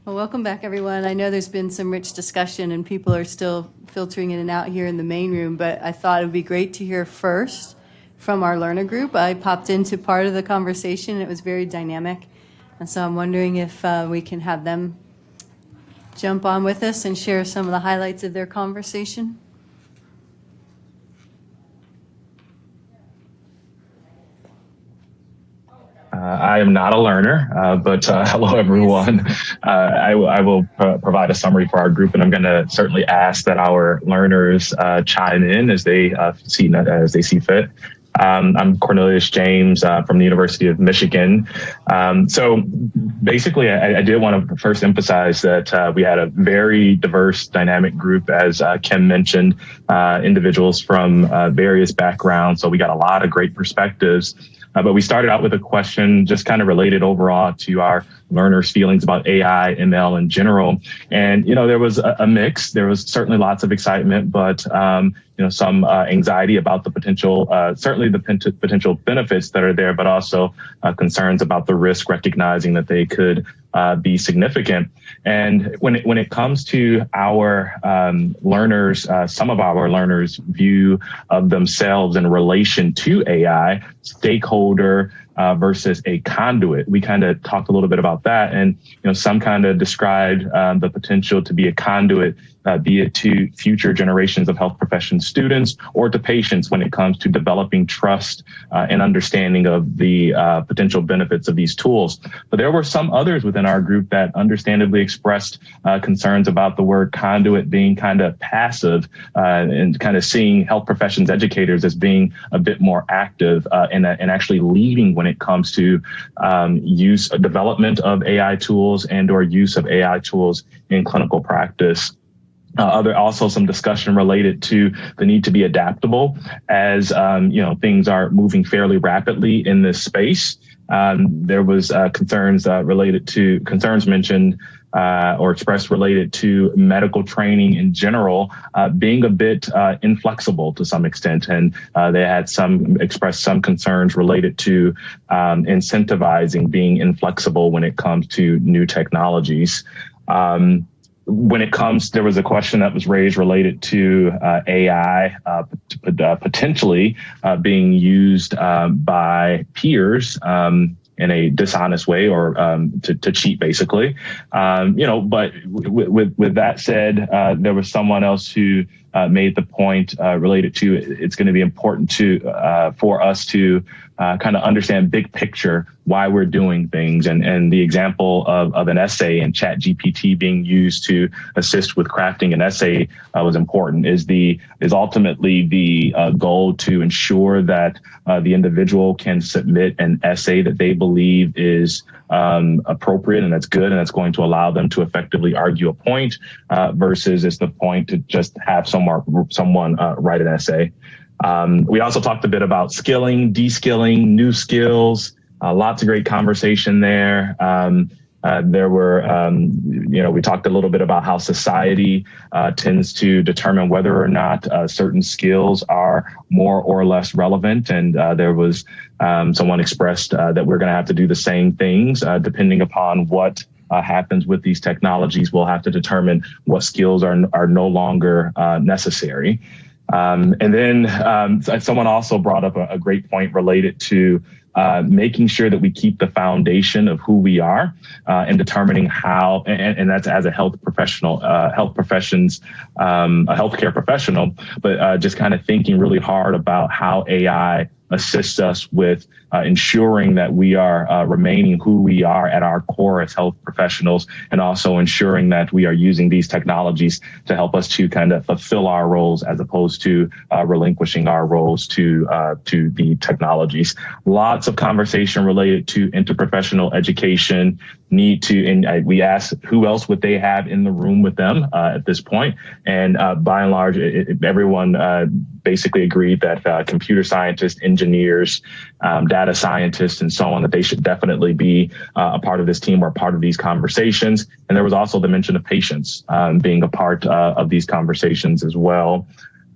Well, welcome back, everyone. I know there's been some rich discussion and people are still filtering in and out here in the main room, but I thought it would be great to hear first from our learner group. I popped into part of the conversation, and it was very dynamic. And so I'm wondering if we can have them jump on with us and share some of the highlights of their conversation. I am not a learner, but hello, everyone. I will provide a summary for our group, and I'm going to certainly ask that our learners chime in as they see fit. I'm Cornelius James from the University of Michigan. So basically, I did want to first emphasize that we had a very diverse, dynamic group, as Kim mentioned, individuals from various backgrounds. So we got a lot of great perspectives. But we started out with a question just kind of related overall to our learners' feelings about AI, ML in general. And, there was a mix. There was certainly lots of excitement, but, some anxiety about the potential, certainly the potential benefits that are there, but also concerns about the risk, recognizing that they could be significant. And when it comes to our learners, some of our learners' view of themselves in relation to AI, stakeholder versus a conduit. We kind of talked a little bit about that, and some kind of described the potential to be a conduit, be it to future generations of health profession students or to patients when it comes to developing trust and understanding of the potential benefits of these tools. But there were some others within our group that understandably expressed concerns about the word conduit being kind of passive and kind of seeing health professions educators as being a bit more active and actually leading when it comes to development of AI tools and or use of AI tools in clinical practice. Also some discussion related to the need to be adaptable as, things are moving fairly rapidly in this space. There was concerns mentioned or expressed related to medical training in general being a bit inflexible to some extent. And they had expressed some concerns related to incentivizing being inflexible when it comes to new technologies. There was a question that was raised related to AI potentially being used by peers in a dishonest way or to cheat, basically. But with that said, there was someone else who made the point related to it's going to be important for us to kind of understand big picture why we're doing things, and the example of an essay and ChatGPT being used to assist with crafting an essay was important. Is ultimately the goal to ensure that the individual can submit an essay that they believe is appropriate and that's good and that's going to allow them to effectively argue a point versus it's the point to just have someone write an essay. We also talked a bit about skilling, de-skilling, new skills, lots of great conversation there. We talked a little bit about how society tends to determine whether or not certain skills are more or less relevant. And there was someone expressed that we're going to have to do the same things depending upon what happens with these technologies. We'll have to determine what skills are no longer necessary. And then someone also brought up a great point related to making sure that we keep the foundation of who we are and determining how, and that's as a health professional, a healthcare professional, but just kind of thinking really hard about how AI assists us with ensuring that we are remaining who we are at our core as health professionals, and also ensuring that we are using these technologies to help us to kind of fulfill our roles as opposed to relinquishing our roles to the technologies. Lots of conversation related to interprofessional education, we asked who else would they have in the room with them at this point. And by and large, everyone basically agreed that computer scientists, engineers, data scientists, and so on, that they should definitely be a part of this team or a part of these conversations. And there was also the mention of patients being a part of these conversations as well.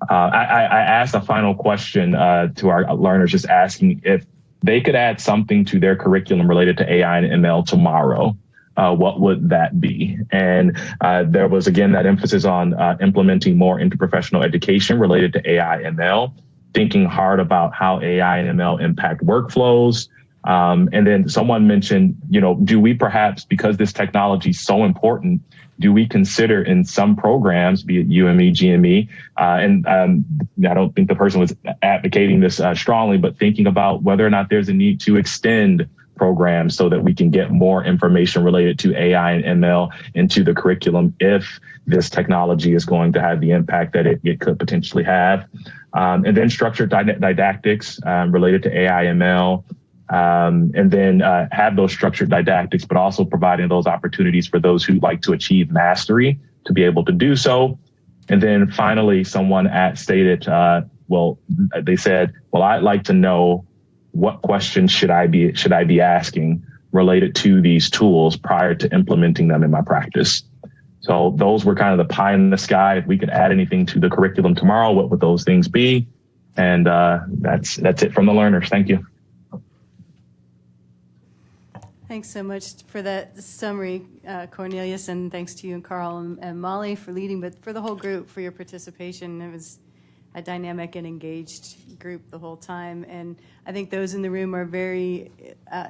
I asked a final question to our learners, just asking if they could add something to their curriculum related to AI and ML tomorrow. what would that be? And there was, again, that emphasis on implementing more interprofessional education related to AI ML, thinking hard about how AI and ML impact workflows. And then someone mentioned, do we perhaps, because this technology is so important, do we consider in some programs, be it UME, GME, and I don't think the person was advocating this strongly, but thinking about whether or not there's a need to extend programs so that we can get more information related to AI and ML into the curriculum if this technology is going to have the impact that it could potentially have. And then structured didactics related to AI, ML, and then have those structured didactics, but also providing those opportunities for those who like to achieve mastery to be able to do so. And then finally, someone stated, they said, well, I'd like to know what questions should I be asking related to these tools prior to implementing them in my practice. So those were kind of the pie in the sky. If we could add anything to the curriculum tomorrow, what would those things be? And that's it from the learners. Thank you. Thanks so much for that summary, Cornelius, and thanks to you and Carl and Molly for leading, but for the whole group for your participation. It was a dynamic and engaged group the whole time, and I think those in the room are very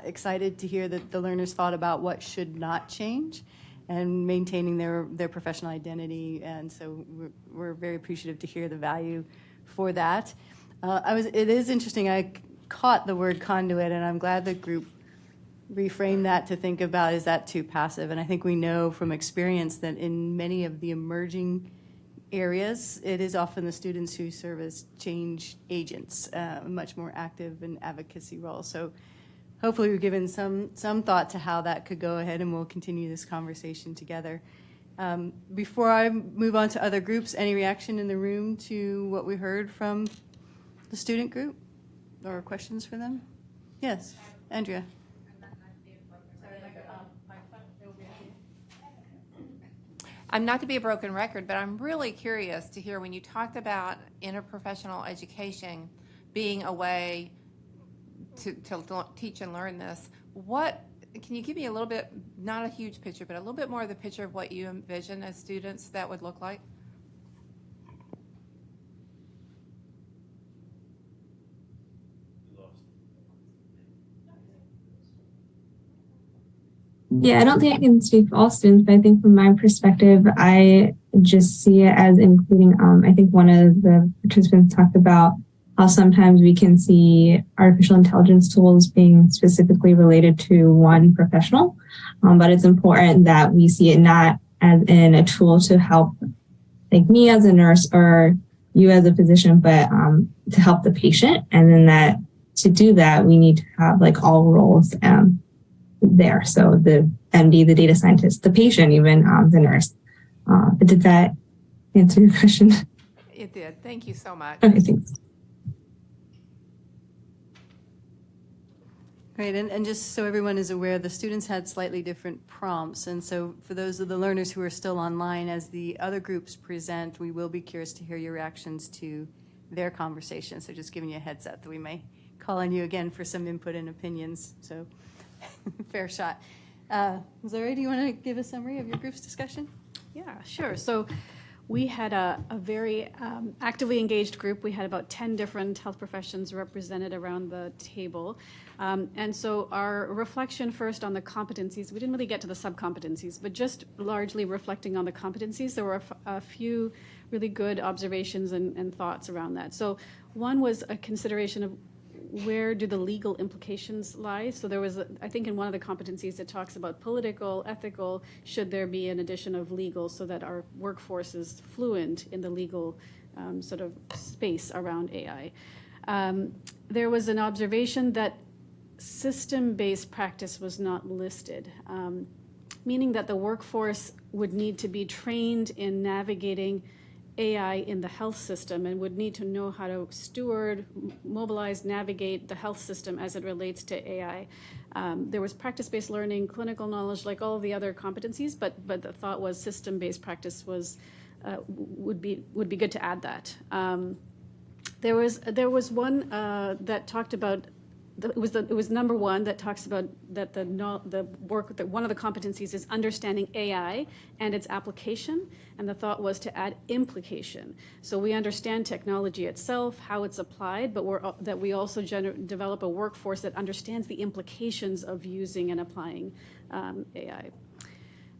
excited to hear that the learners thought about what should not change and maintaining their professional identity, and so we're very appreciative to hear the value for that. It is interesting, I caught the word conduit, and I'm glad the group reframe that to think about, is that too passive? And I think we know from experience that in many of the emerging areas, it is often the students who serve as change agents, a much more active and advocacy role. So hopefully we've given some thought to how that could go ahead, and we'll continue this conversation together. Before I move on to other groups, any reaction in the room to what we heard from the student group or questions for them? Yes, Andrea. I'm not to be a broken record, but I'm really curious to hear when you talked about interprofessional education being a way to teach and learn this. Can you give me a little bit, not a huge picture, but a little bit more of the picture of what you envision as students that would look like? Yeah, I don't think I can speak for all students, but I think from my perspective, I just see it as including, I think one of the participants talked about how sometimes we can see artificial intelligence tools being specifically related to one professional, but it's important that we see it not as in a tool to help like me as a nurse or you as a physician, but to help the patient. And then that to do that, we need to have like all roles there. So the MD, the data scientist, the patient, even the nurse. Did that answer your question? It did. Thank you so much. Okay, thanks. Great, and just so everyone is aware, the students had slightly different prompts, and so for those of the learners who are still online, as the other groups present, we will be curious to hear your reactions to their conversation. So just giving you a heads up that we may call on you again for some input and opinions. So fair shot. Zoe, do you want to give a summary of your group's discussion? Yeah, sure. So we had a very actively engaged group. We had about 10 different health professions represented around the table. And so our reflection first on the competencies, we didn't really get to the sub-competencies, but just largely reflecting on the competencies, there were a few really good observations and thoughts around that. So one was a consideration of where do the legal implications lie? So there was, I think in one of the competencies it talks about political, ethical, should there be an addition of legal so that our workforce is fluent in the legal sort of space around AI. There was an observation that system-based practice was not listed, meaning that the workforce would need to be trained in navigating AI in the health system and would need to know how to steward, mobilize, navigate the health system as it relates to AI. There was practice-based learning, clinical knowledge, like all of the other competencies, but the thought was system-based practice was would be good to add that. There was one that talked about it was number one that talks about that the work that one of the competencies is understanding AI and its application, and the thought was to add implication. So we understand technology itself, how it's applied, but that we also develop a workforce that understands the implications of using and applying AI.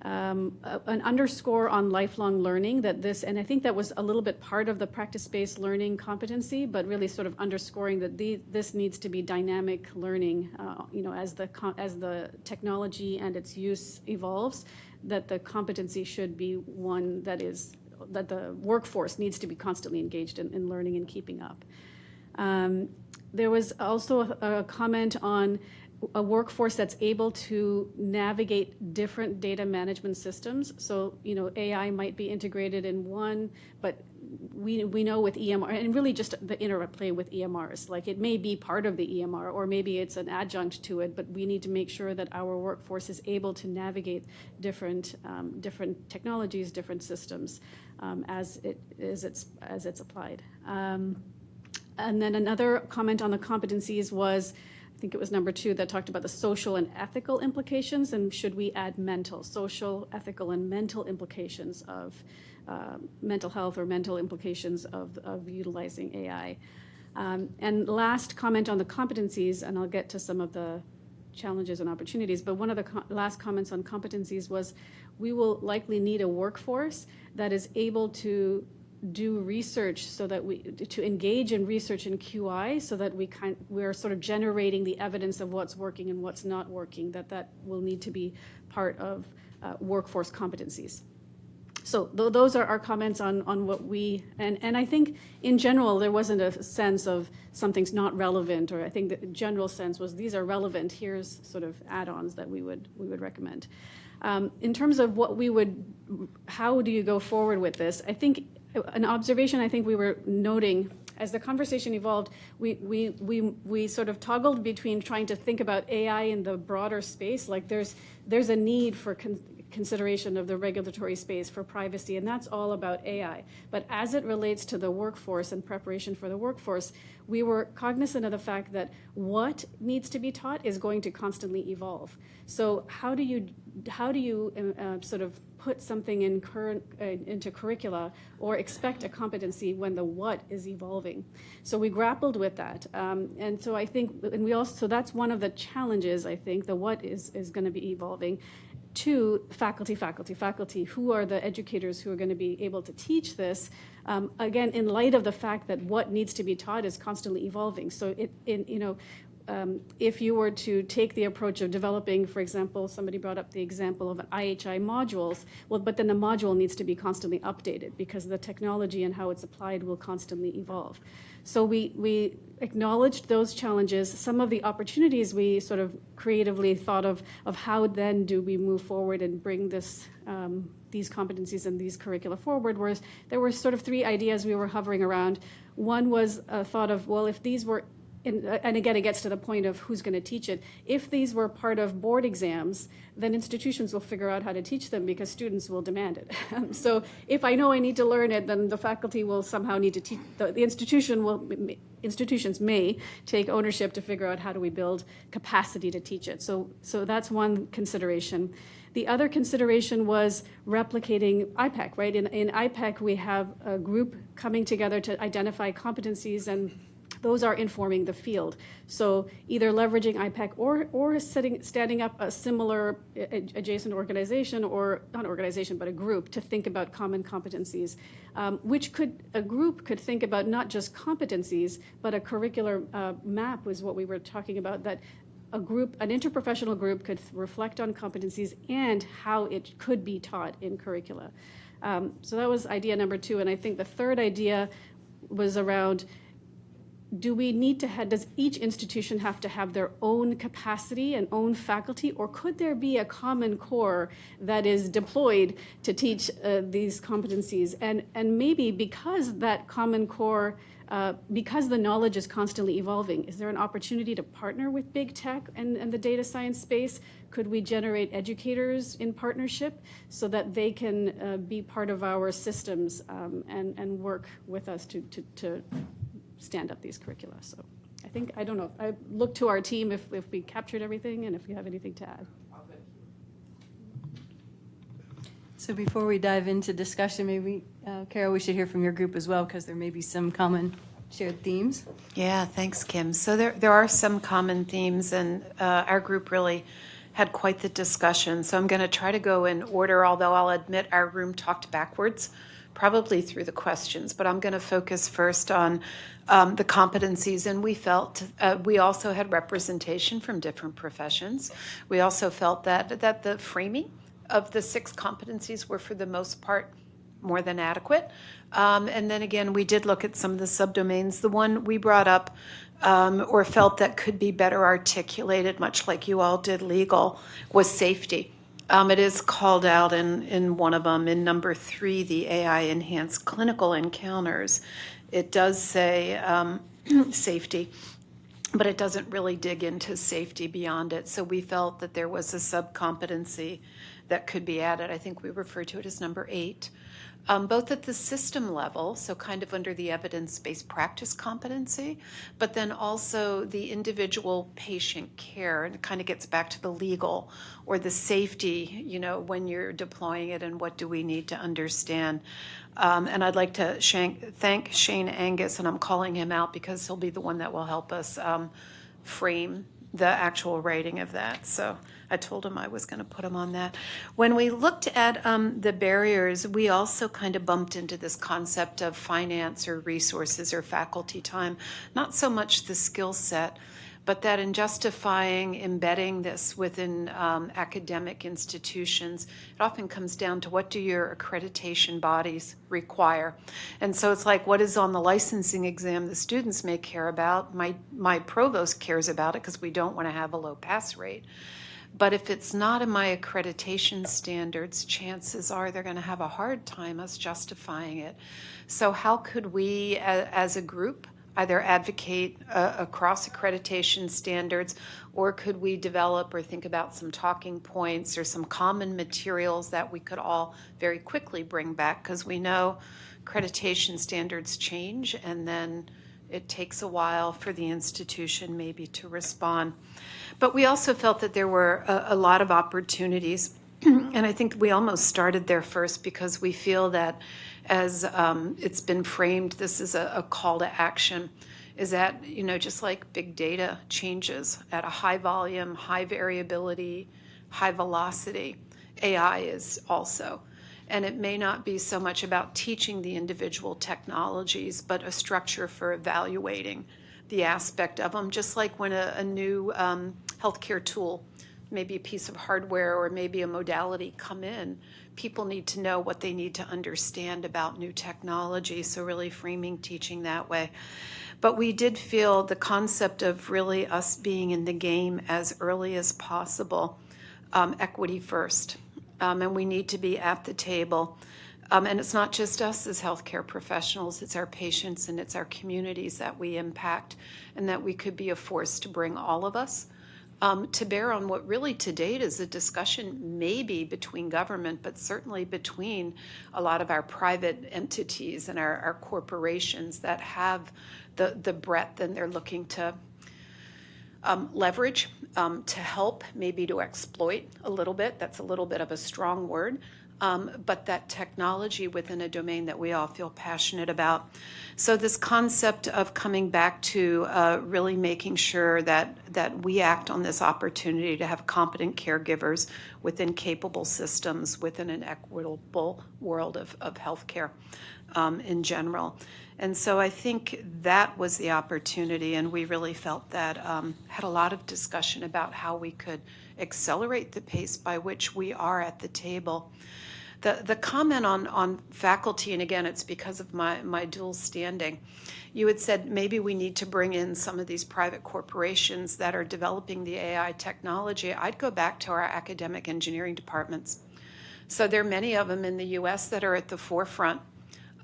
An underscore on lifelong learning, that this, and I think that was a little bit part of the practice-based learning competency, but really sort of underscoring that this needs to be dynamic learning, as the technology and its use evolves, that the competency should be one that the workforce needs to be constantly engaged in learning and keeping up. There was also a comment on a workforce that's able to navigate different data management systems. So, AI might be integrated in one, but we know with EMR, and really just the interplay with EMRs, like it may be part of the EMR, or maybe it's an adjunct to it, but we need to make sure that our workforce is able to navigate different technologies, different systems as it's applied. And then another comment on the competencies was, I think it was number 2, that talked about the social and ethical implications, and should we add social, ethical, and mental implications of mental health, or mental implications of utilizing AI. And last comment on the competencies, and I'll get to some of the challenges and opportunities, but one of the last comments on competencies was, we will likely need a workforce that is able to do research, so that to engage in research in QI, so that we're sort of generating the evidence of what's working and what's not working, that will need to be part of workforce competencies. So those are our comments on what we, and I think in general there wasn't a sense of something's not relevant, or I think the general sense was these are relevant, here's sort of add-ons that we would recommend. In terms of how do you go forward with this, I think an observation I think we were noting as the conversation evolved, we sort of toggled between trying to think about AI in the broader space, like there's a need for consideration of the regulatory space for privacy, and that's all about AI. But as it relates to the workforce and preparation for the workforce, we were cognizant of the fact that what needs to be taught is going to constantly evolve. So how do you sort of put something into curricula or expect a competency when the what is evolving? So we grappled with that, and so I think, so that's one of the challenges. I think the what is going to be evolving. 2, faculty. Who are the educators who are going to be able to teach this? Again, in light of the fact that what needs to be taught is constantly evolving. So if you were to take the approach of developing, for example, somebody brought up the example of IHI modules, well, but then the module needs to be constantly updated because the technology and how it's applied will constantly evolve. So we acknowledged those challenges. Some of the opportunities we sort of creatively thought of how then do we move forward and bring these competencies and these curricula forward, whereas there were sort of 3 ideas we were hovering around. One was a thought of, well, if these were, and again, it gets to the point of who's going to teach it. If these were part of board exams, then institutions will figure out how to teach them because students will demand it. So if I know I need to learn it, then the faculty will somehow need to teach. The institutions may take ownership to figure out how do we build capacity to teach it. So that's one consideration. The other consideration was replicating IPEC, right? In IPEC, we have a group coming together to identify competencies, and those are informing the field. So either leveraging IPEC or standing up a similar adjacent organization, or not organization, but a group to think about common competencies, a group could think about not just competencies, but a curricular map was what we were talking about, that an interprofessional group could reflect on competencies and how it could be taught in curricula. So that was idea number 2. And I think the third idea was around, does each institution have to have their own capacity and own faculty, or could there be a common core that is deployed to teach these competencies? And maybe because that common core, because the knowledge is constantly evolving, is there an opportunity to partner with big tech and the data science space? Could we generate educators in partnership so that they can be part of our systems and work with us to stand up these curricula? So I think, I don't know, I look to our team if we captured everything and if you have anything to add. So before we dive into discussion, maybe, Carol, we should hear from your group as well, because there may be some common shared themes. Yeah, thanks, Kim. So there are some common themes, and our group really had quite the discussion. So I'm going to try to go in order, although I'll admit our room talked backwards, probably through the questions. But I'm going to focus first on the competencies, and we felt we also had representation from different professions. We also felt that the framing of the 6 competencies were, for the most part, more than adequate. And then again, we did look at some of the subdomains. The one we brought up or felt that could be better articulated, much like you all did legal, was safety. It is called out in one of them, in number 3, the AI enhanced clinical encounters. It does say safety, but it doesn't really dig into safety beyond it. So we felt that there was a subcompetency that could be added. I think we refer to it as number 8. Both at the system level, so kind of under the evidence-based practice competency, but then also the individual patient care, and it kind of gets back to the legal or the safety, when you're deploying it and what do we need to understand. And I'd like to thank Shane Angus, and I'm calling him out because he'll be the one that will help us frame the actual writing of that. So I told him I was going to put him on that. When we looked at the barriers, we also kind of bumped into this concept of finance or resources or faculty time, not so much the skill set, but that in justifying embedding this within academic institutions, it often comes down to what do your accreditation bodies require. And so it's like, what is on the licensing exam the students may care about? My provost cares about it because we don't want to have a low pass rate. But if it's not in my accreditation standards, chances are they're going to have a hard time us justifying it. So how could we, as a group, either advocate across accreditation standards, or could we develop or think about some talking points or some common materials that we could all very quickly bring back? Because we know accreditation standards change, and then it takes a while for the institution maybe to respond. But we also felt that there were a lot of opportunities, and I think we almost started there first because we feel that as it's been framed, this is a call to action, is that, just like big data changes at a high volume, high variability, high velocity, AI is also. And it may not be so much about teaching the individual technologies, but a structure for evaluating the aspect of them, just like when a new healthcare tool, maybe a piece of hardware or maybe a modality come in, people need to know what they need to understand about new technology, so really framing teaching that way. But we did feel the concept of really us being in the game as early as possible, equity first, and we need to be at the table. And it's not just us as healthcare professionals, it's our patients and it's our communities that we impact, and that we could be a force to bring all of us to bear on what really to date is a discussion maybe between government, but certainly between a lot of our private entities and our corporations that have the breadth, and they're looking to leverage, to help, maybe to exploit a little bit. That's a little bit of a strong word. But that technology within a domain that we all feel passionate about. So this concept of coming back to really making sure that we act on this opportunity to have competent caregivers within capable systems within an equitable world of healthcare in general. And so I think that was the opportunity, and we really felt that had a lot of discussion about how we could accelerate the pace by which we are at the table. The comment on faculty, and again, it's because of my dual standing, you had said maybe we need to bring in some of these private corporations that are developing the AI technology. I'd go back to our academic engineering departments. So there are many of them in the US that are at the forefront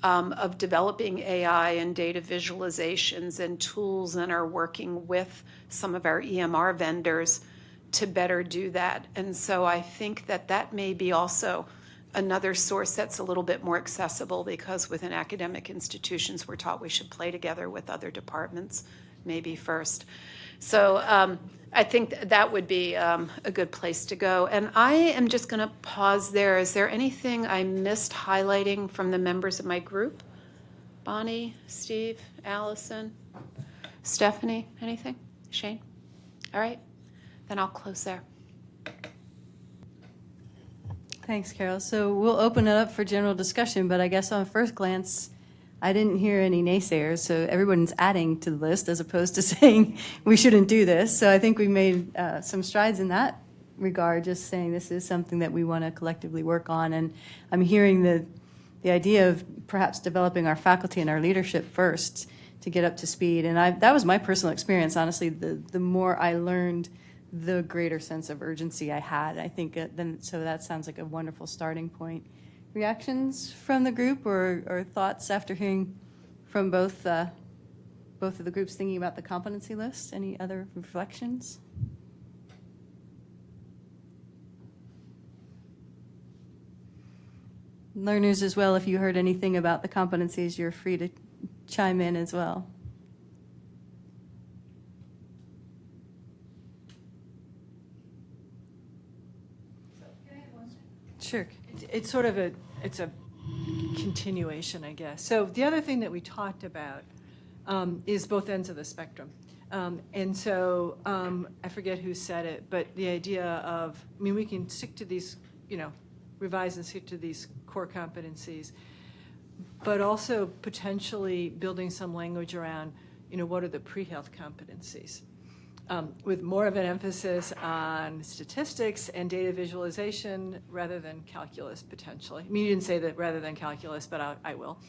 of developing AI and data visualizations and tools, and are working with some of our EMR vendors to better do that. And so I think that may be also another source that's a little bit more accessible, because within academic institutions we're taught we should play together with other departments. maybe first. So I think that would be a good place to go. And I am just going to pause there. Is there anything I missed highlighting from the members of my group? Bonnie, Steve, Allison, Stephanie, anything? Shane? All right, then I'll close there. Thanks, Carol. So we'll open it up for general discussion, but I guess on first glance, I didn't hear any naysayers, so everyone's adding to the list as opposed to saying we shouldn't do this. So I think we made some strides in that regard, just saying this is something that we want to collectively work on. And I'm hearing the idea of perhaps developing our faculty and our leadership first to get up to speed. And that was my personal experience, honestly. The more I learned, the greater sense of urgency I had. I think so that sounds like a wonderful starting point. Reactions from the group or thoughts after hearing from both of the groups thinking about the competency list? Any other reflections? Learners as well, if you heard anything about the competencies, you're free to chime in as well. Sure. It's sort of it's a continuation, I guess. So the other thing that we talked about is both ends of the spectrum. And so I forget who said it, but the idea of, I mean, we can stick to these, revise and stick to these core competencies, but also potentially building some language around, what are the pre-health competencies? With more of an emphasis on statistics and data visualization rather than calculus, potentially. I mean, you didn't say that rather than calculus, but I will.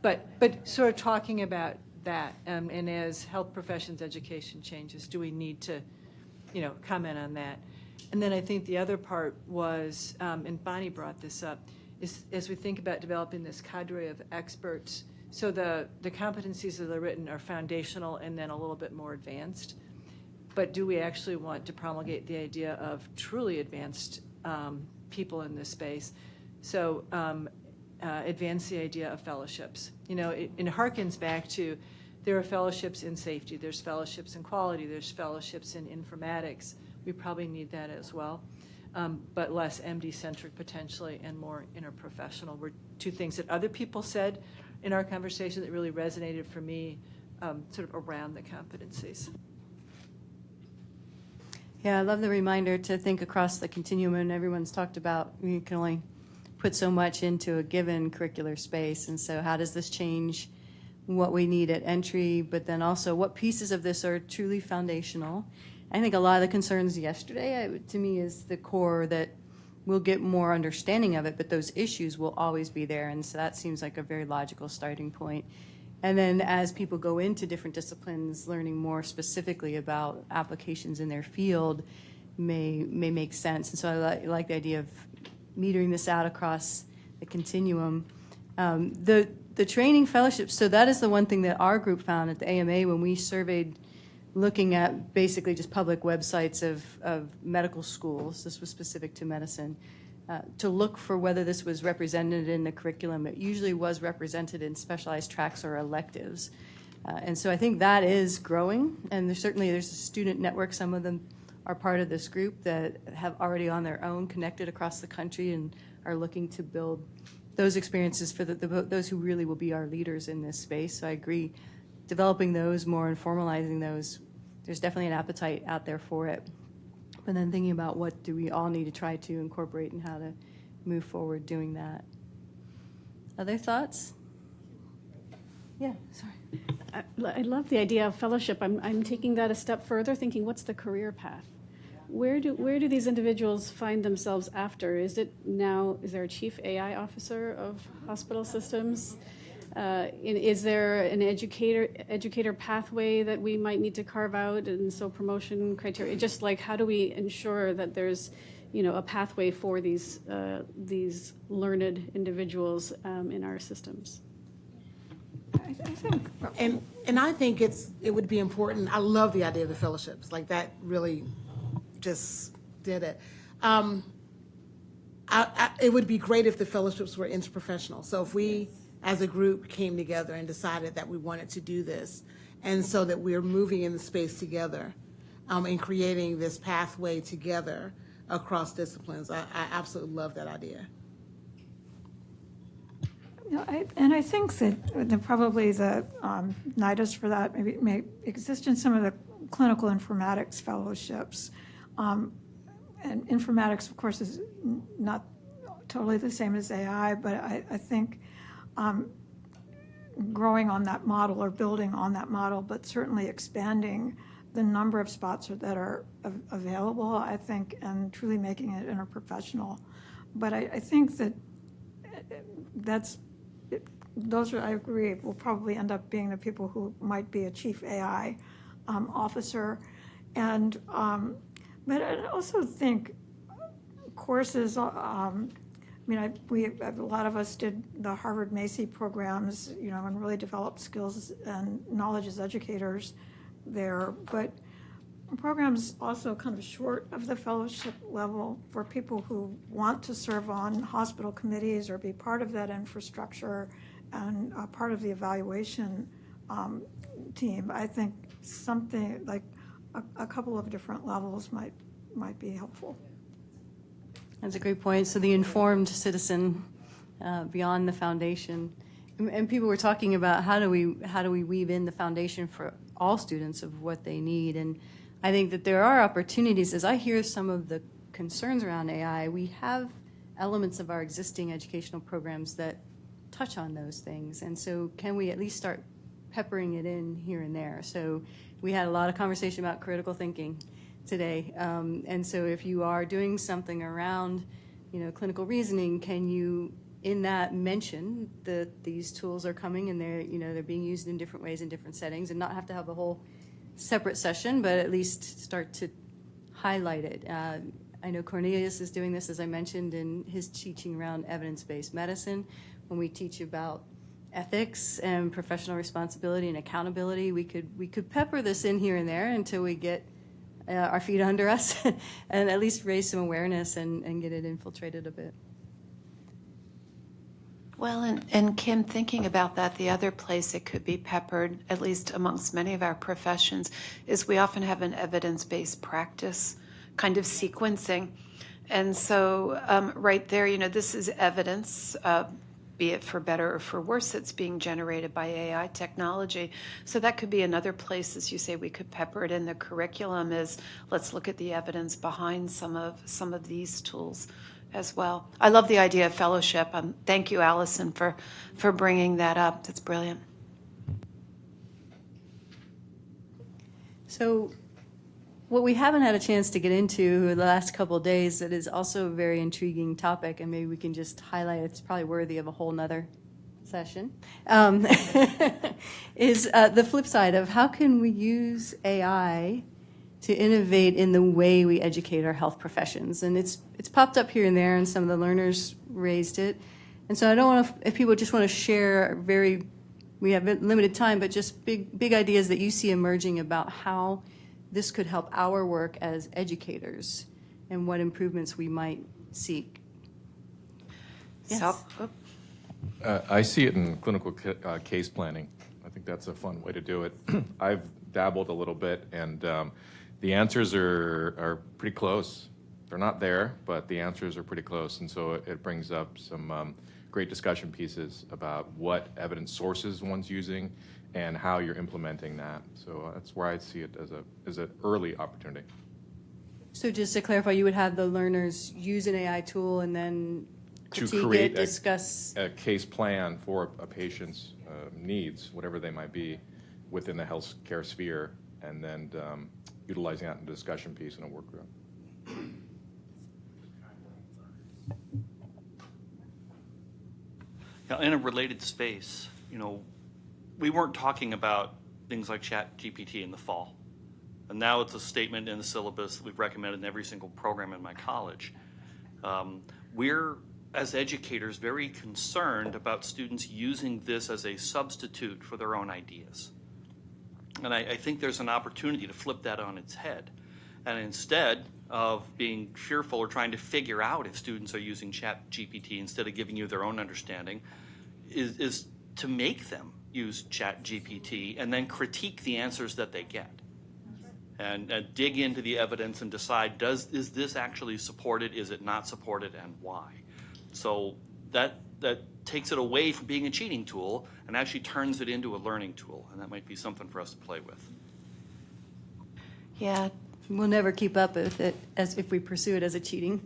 But sort of talking about that, and as health professions education changes, do we need to, comment on that? And then I think the other part was, and Bonnie brought this up, is as we think about developing this cadre of experts, so the competencies that are written are foundational and then a little bit more advanced. But do we actually want to promulgate the idea of truly advanced people in this space? So advance the idea of fellowships. It harkens back to there are fellowships in safety, there's fellowships in quality, there's fellowships in informatics. We probably need that as well, but less MD-centric potentially and more interprofessional were two things that other people said in our conversation that really resonated for me sort of around the competencies. Yeah, I love the reminder to think across the continuum, and everyone's talked about you can only put so much into a given curricular space, and so how does this change what we need at entry, but then also what pieces of this are truly foundational. I think a lot of the concerns yesterday, to me, is the core that we'll get more understanding of it, but those issues will always be there, and so that seems like a very logical starting point. And then as people go into different disciplines, learning more specifically about applications in their field may make sense. And so I like the idea of metering this out across the continuum. The training fellowships, so that is the one thing that our group found at the AMA when we surveyed looking at basically just public websites of medical schools. This was specific to medicine. To look for whether this was represented in the curriculum. It usually was represented in specialized tracks or electives. And so I think that is growing, and there's a student network. Some of them are part of this group that have already on their own connected across the country and are looking to build those experiences for those who really will be our leaders in this space. So I agree, developing those more and formalizing those, there's definitely an appetite out there for it. And then thinking about what do we all need to try to incorporate and how to move forward doing that. Other thoughts? Yeah, sorry. I love the idea of fellowship. I'm taking that a step further, thinking what's the career path? Where do these individuals find themselves after? Is there a chief AI officer of hospital systems? Is there an educator pathway that we might need to carve out, and so promotion criteria? Just like how do we ensure that there's a pathway for these learned individuals in our systems? I think, and I think it would be important. I love the idea of the fellowships. Like that really just did it. It would be great if the fellowships were interprofessional. So if we, as a group, came together and decided that we wanted to do this, And so that we're moving in the space together and creating this pathway together across disciplines. I absolutely love that idea. I think that probably the nidus for that maybe may exist in some of the clinical informatics fellowships. And informatics, of course, is not totally the same as AI, but I think growing on that model or building on that model, but certainly expanding the number of spots that are available, I think, and truly making it interprofessional. But I think that those are, I agree, will probably end up being the people who might be a chief AI officer. And, but I also think courses, a lot of us did the Harvard Macy programs, and really developed skills and knowledge as educators there. But programs also kind of short of the fellowship level for people who want to serve on hospital committees or be part of that infrastructure and part of the evaluation team. I think something like a couple of different levels might be helpful. That's a great point. So the informed citizen beyond the foundation, and people were talking about how do we weave in the foundation for all students of what they need. And I think that there are opportunities. As I hear some of the concerns around AI, we have elements of our existing educational programs that touch on those things. And so can we at least start peppering it in here and there? So we had a lot of conversation about critical thinking today. And so if you are doing something around, clinical reasoning, can you in that mention that these tools are coming and they're being used in different ways in different settings, and not have to have a whole separate session, but at least start to highlight it. I know Cornelius is doing this, as I mentioned, in his teaching around evidence-based medicine. When we teach about ethics and professional responsibility and accountability, we could pepper this in here and there until we get our feet under us and at least raise some awareness and get it infiltrated a bit. Well, and Kim, thinking about that, the other place it could be peppered, at least amongst many of our professions, is we often have an evidence-based practice kind of sequencing. And so right there, this is evidence, be it for better or for worse, that's being generated by AI technology. So that could be another place, as you say, we could pepper it in the curriculum, is let's look at the evidence behind some of these tools as well. I love the idea of fellowship. Thank you, Allison, for bringing that up. That's brilliant. So what we haven't had a chance to get into the last couple of days that is also a very intriguing topic, and maybe we can just highlight, it's probably worthy of a whole nother session, is the flip side of how can we use AI to innovate in the way we educate our health professions. And it's popped up here and there, and some of the learners raised it. And so I don't want to, if people just want to share we have limited time, but just big ideas that you see emerging about how this could help our work as educators and what improvements we might seek. Yes. I see it in clinical case planning. I think that's a fun way to do it. I've dabbled a little bit, and the answers are pretty close. They're not there, but the answers are pretty close, and so it brings up some great discussion pieces about what evidence sources one's using and how you're implementing that. So that's where I see it as an early opportunity. So just to clarify, you would have the learners use an AI tool and then critique it, discuss a case plan for a patient's needs, whatever they might be, within the healthcare sphere, and then utilizing that in a discussion piece in a work group. Now, in a related space, we weren't talking about things like ChatGPT in the fall. And now it's a statement in the syllabus that we've recommended in every single program in my college. We're, as educators, very concerned about students using this as a substitute for their own ideas. And I think there's an opportunity to flip that on its head. And instead of being fearful or trying to figure out if students are using ChatGPT instead of giving you their own understanding, is to make them use Chat GPT and then critique the answers that they get. And dig into the evidence and decide, is this actually supported, is it not supported, and why? So that takes it away from being a cheating tool and actually turns it into a learning tool, and that might be something for us to play with. Yeah. We'll never keep up with it as if we pursue it as a cheating.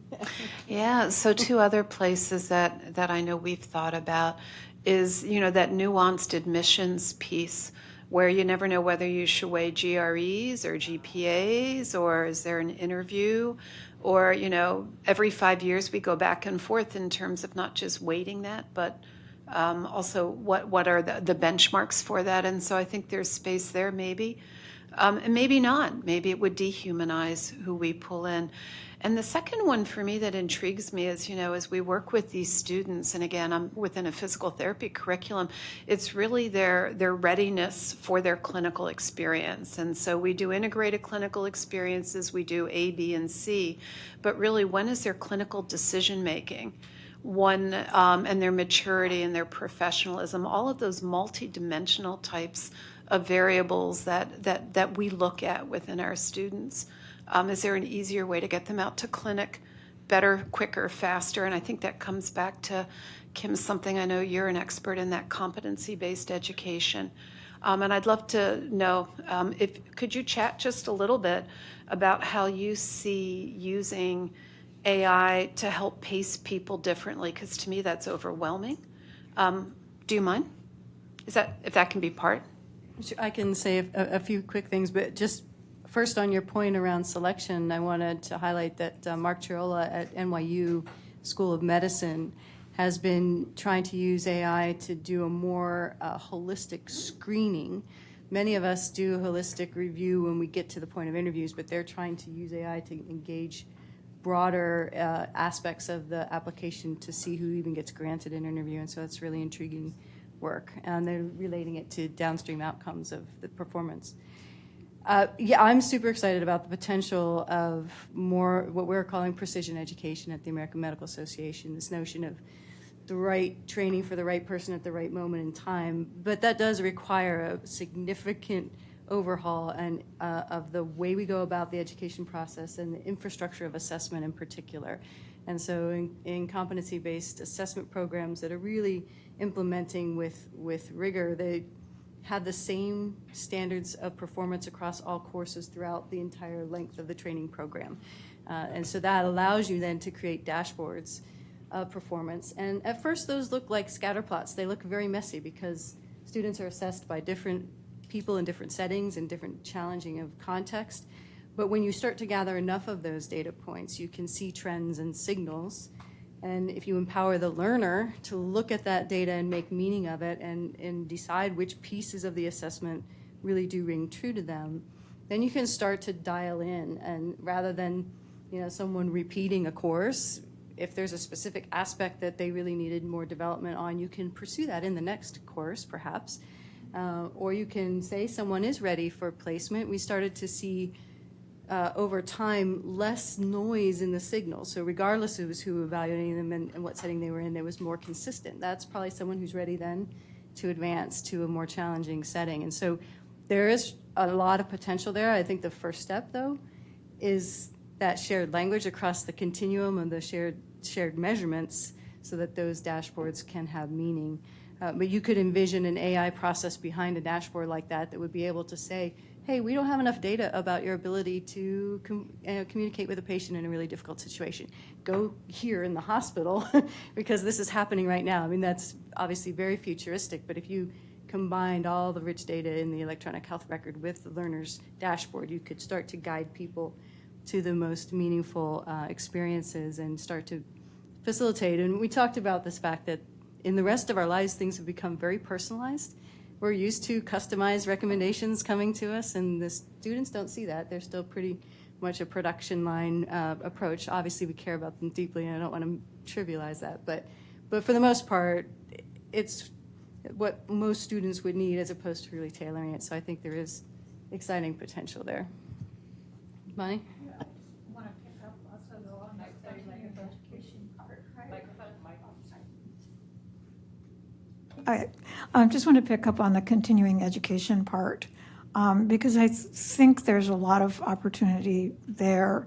Yeah, so two other places that I know we've thought about is, that nuanced admissions piece where you never know whether you should weigh GREs or GPAs, or is there an interview, or, every 5 years we go back and forth in terms of not just weighting that, but also what are the benchmarks for that. And so I think there's space there maybe. And maybe not. Maybe it would dehumanize who we pull in. And the second one for me that intrigues me is, as we work with these students, and again, I'm within a physical therapy curriculum, it's really their readiness for their clinical experience. And so we do integrated clinical experiences, we do A, B, and C, but really when is their clinical decision making? And their maturity and their professionalism, all of those multidimensional types of variables that we look at within our students. Is there an easier way to get them out to clinic better, quicker, faster? And I think that comes back to, Kim, something I know you're an expert in, that competency-based education. And I'd love to know, could you chat just a little bit about how you see using AI to help pace people differently? Because to me, that's overwhelming. Do you mind? If that can be part? I can say a few quick things, but just first on your point around selection, I wanted to highlight that Mark Chirola at NYU School of Medicine has been trying to use AI to do a more holistic screening. Many of us do a holistic review when we get to the point of interviews, but they're trying to use AI to engage broader aspects of the application to see who even gets granted an interview, and so it's really intriguing work, and they're relating it to downstream outcomes of the performance. I'm super excited about the potential of more what we're calling precision education at the American Medical Association, this notion of the right training for the right person at the right moment in time, but that does require a significant overhaul and of the way we go about the education process and the infrastructure of assessment in particular. And so in competency-based assessment programs that are really implementing with rigor, they have the same standards of performance across all courses throughout the entire length of the training program. And so that allows you then to create dashboards of performance. And at first those look like scatter plots. They look very messy because students are assessed by different people in different settings and different challenging of context. But when you start to gather enough of those data points, you can see trends and signals. And if you empower the learner to look at that data and make meaning of it and decide which pieces of the assessment really do ring true to them, then you can start to dial in. And rather than someone repeating a course, if there's a specific aspect that they really needed more development on, you can pursue that in the next course, perhaps. Or you can say someone is ready for placement. We started to see over time less noise in the signal. So regardless of who evaluating them and what setting they were in, it was more consistent. That's probably someone who's ready then to advance to a more challenging setting. And so there is a lot of potential there. I think the first step, though, is that shared language across the continuum of the shared measurements so that those dashboards can have meaning. But you could envision an AI process behind a dashboard like that would be able to say, hey, we don't have enough data about your ability to communicate with a patient in a really difficult situation. Go here in the hospital because this is happening right now. I mean, that's obviously very futuristic, but if you combined all the rich data in the electronic health record with the learner's dashboard, you could start to guide people to the most meaningful experiences and start to facilitate. And we talked about this fact that in the rest of our lives, things have become very personalized. We're used to customized recommendations coming to us, and the students don't see that. They're still pretty much a production line approach. Obviously, we care about them deeply, and I don't want to trivialize that. But for the most part, it's what most students would need as opposed to really tailoring it. So I think there is exciting potential there. Bonnie? I just want to pick up also though on that education part, right? I just want to pick up on the continuing education part, because I think there's a lot of opportunity there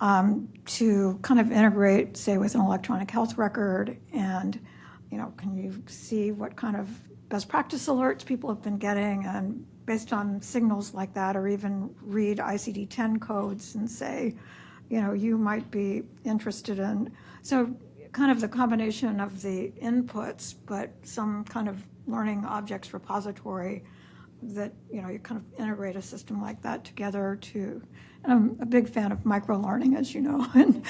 to kind of integrate, say, with an electronic health record, and, can you see what kind of best practice alerts people have been getting, and based on signals like that, or even read ICD-10 codes and say, you might be interested in. So kind of the combination of the inputs, but some kind of learning objects repository that, you kind of integrate a system like that together to, and I'm a big fan of micro-learning, as you know, and,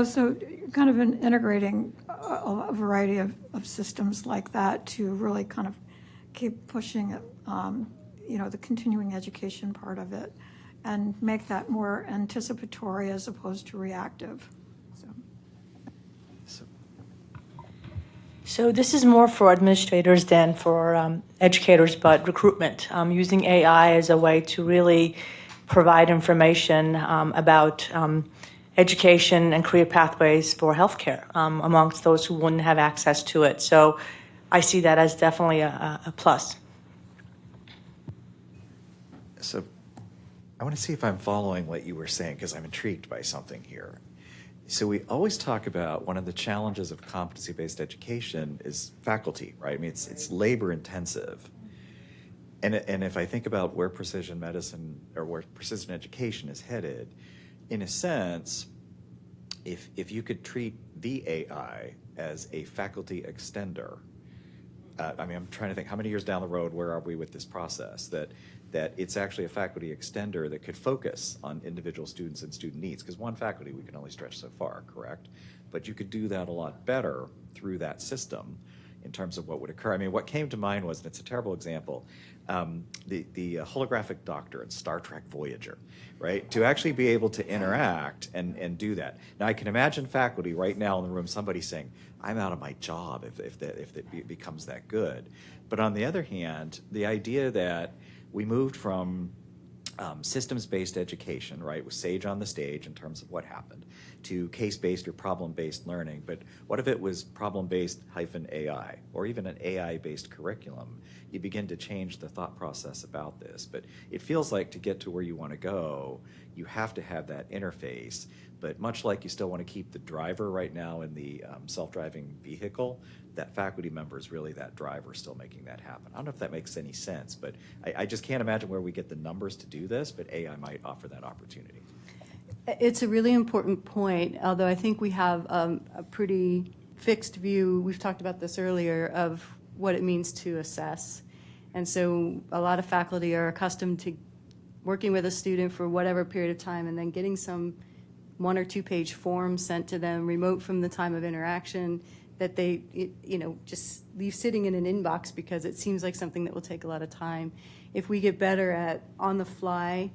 so kind of integrating a variety of systems like that to really kind of keep pushing it, the continuing education part of it, and make that more anticipatory as opposed to reactive. So this is more for administrators than for educators, but recruitment, using AI as a way to really provide information about education and career pathways for healthcare amongst those who wouldn't have access to it. So I see that as definitely a plus. So I want to see if I'm following what you were saying, because I'm intrigued by something here. So we always talk about one of the challenges of competency-based education is faculty, right? I mean, it's labor intensive. And if I think about where precision medicine or where precision education is headed, in a sense, if you could treat the AI as a faculty extender, I'm trying to think, how many years down the road, where are we with this process? That it's actually a faculty extender that could focus on individual students and student needs, because one faculty we can only stretch so far, correct? But you could do that a lot better through that system in terms of what would occur. I mean, what came to mind was, and it's a terrible example, the holographic doctor in Star Trek Voyager, right? To actually be able to interact and do that. Now, I can imagine faculty right now in the room, somebody saying, I'm out of my job if it becomes that good. But on the other hand, the idea that we moved from systems-based education, right, with SAGE on the stage in terms of what happened, to case-based or problem-based learning. But what if it was problem-based -AI, or even an AI-based curriculum? You begin to change the thought process about this. But it feels like to get to where you want to go, you have to have that interface. But much like you still want to keep the driver right now in the self-driving vehicle, that faculty member is really that driver still making that happen. I don't know if that makes any sense, but I just can't imagine where we get the numbers to do this, but AI might offer that opportunity. It's a really important point, although I think we have a pretty fixed view, we've talked about this earlier, of what it means to assess. And so a lot of faculty are accustomed to working with a student for whatever period of time and then getting some 1 or 2 page form sent to them remote from the time of interaction that they just leave sitting in an inbox because it seems like something that will take a lot of time. If we get better at on-the-fly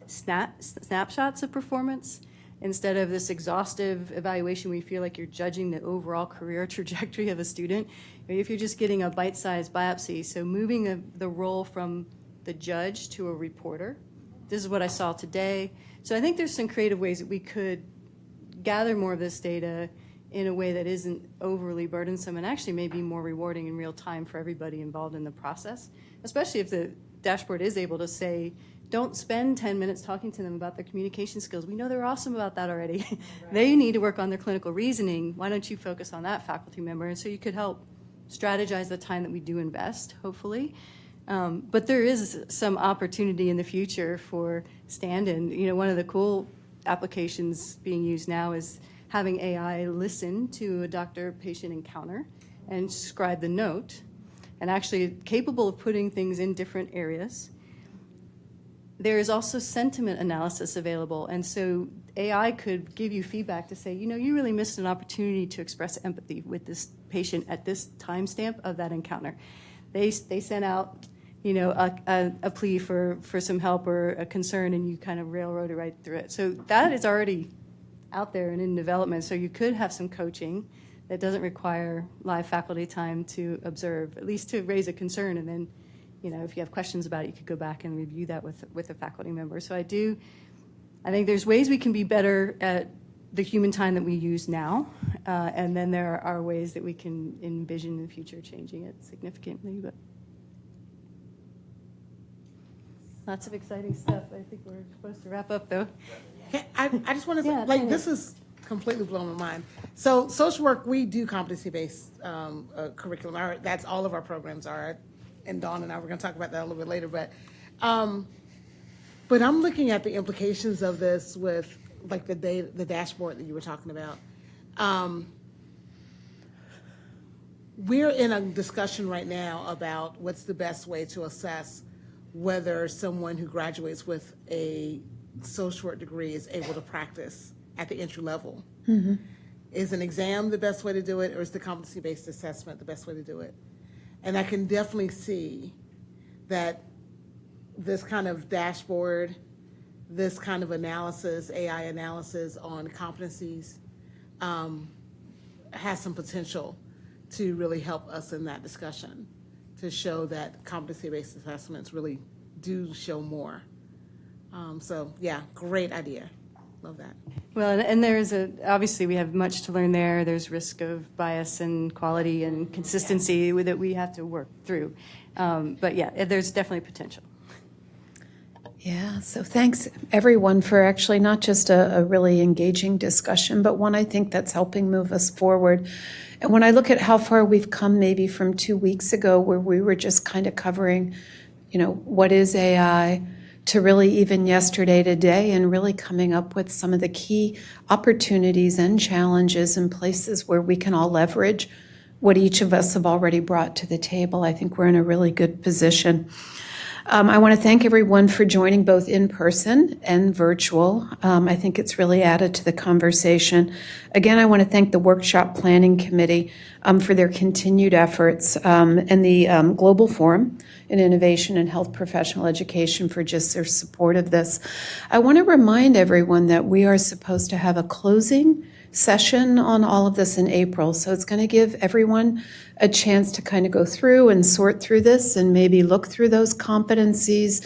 snapshots of performance instead of this exhaustive evaluation where you feel like you're judging the overall career trajectory of a student, if you're just getting a bite-sized biopsy, so moving the role from the judge to a reporter, this is what I saw today. So I think there's some creative ways that we could gather more of this data in a way that isn't overly burdensome and actually may be more rewarding in real time for everybody involved in the process, especially if the dashboard is able to say, don't spend 10 minutes talking to them about their communication skills. We know they're awesome about that already. Right. They need to work on their clinical reasoning. Why don't you focus on that faculty member? And so you could help strategize the time that we do invest, hopefully. But there is some opportunity in the future for stand-in. One of the cool applications being used now is having AI listen to a doctor-patient encounter and scribe the note, and actually capable of putting things in different areas. There is also sentiment analysis available, and so AI could give you feedback to say, you really missed an opportunity to express empathy with this patient at this timestamp of that encounter. They sent out, a plea for some help or a concern, and you kind of railroaded right through it. So that is already out there and in development. So you could have some coaching that doesn't require live faculty time to observe, at least to raise a concern, and then, if you have questions about it, you could go back and review that with a faculty member. So I think there's ways we can be better at the human time that we use now, and then there are ways that we can envision in the future changing it significantly. But lots of exciting stuff. I think we're supposed to wrap up, though. I just want to say, Yeah, like, tell this is completely blowing my mind. So social work, we do competency-based curriculum. That's all of our programs are. And Dawn and I, we're going to talk about that a little bit later. But I'm looking at the implications of this with, like, the dashboard that you were talking about. We're in a discussion right now about what's the best way to assess whether someone who graduates with a social work degree is able to practice at the entry level. Mm-hmm. Is an exam the best way to do it, or is the competency-based assessment the best way to do it? And I can definitely see that this kind of dashboard, this kind of analysis, AI analysis on competencies, has some potential to really help us in that discussion, to show that competency-based assessments really do show more. So yeah, great idea. Love that. Well, and there's obviously we have much to learn there. There's risk of bias and quality and consistency that we have to work through. But yeah, there's definitely potential. Yeah, so thanks everyone for actually not just a really engaging discussion, but one I think that's helping move us forward. And when I look at how far we've come maybe from 2 weeks ago where we were just kind of covering, what is AI, to really even yesterday, today, and really coming up with some of the key opportunities and challenges and places where we can all leverage what each of us have already brought to the table. I think we're in a really good position. I want to thank everyone for joining both in person and virtual. I think it's really added to the conversation. Again, I want to thank the Workshop Planning Committee for their continued efforts and the Global Forum in Innovation and Health Professional Education for just their support of this. I want to remind everyone that we are supposed to have a closing session on all of this in April. So it's going to give everyone a chance to kind of go through and sort through this and maybe look through those competencies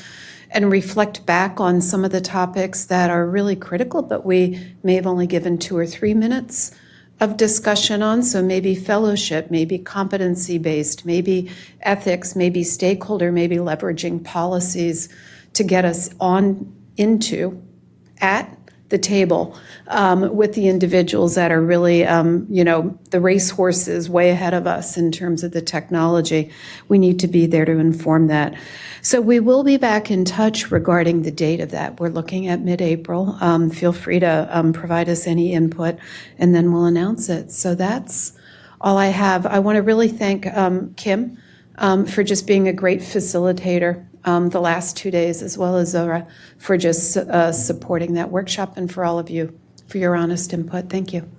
and reflect back on some of the topics that are really critical, but we may have only given 2 or 3 minutes of discussion on. So maybe fellowship, maybe competency-based, maybe ethics, maybe stakeholder, maybe leveraging policies to get us on into, at the table with the individuals that are really, the racehorses way ahead of us in terms of the technology. We need to be there to inform that. So we will be back in touch regarding the date of that. We're looking at mid-April. Feel free to provide us any input, and then we'll announce it. So that's all I have. I want to really thank Kim for just being a great facilitator the last 2 days, as well as Zora for just supporting that workshop, and for all of you for your honest input. Thank you.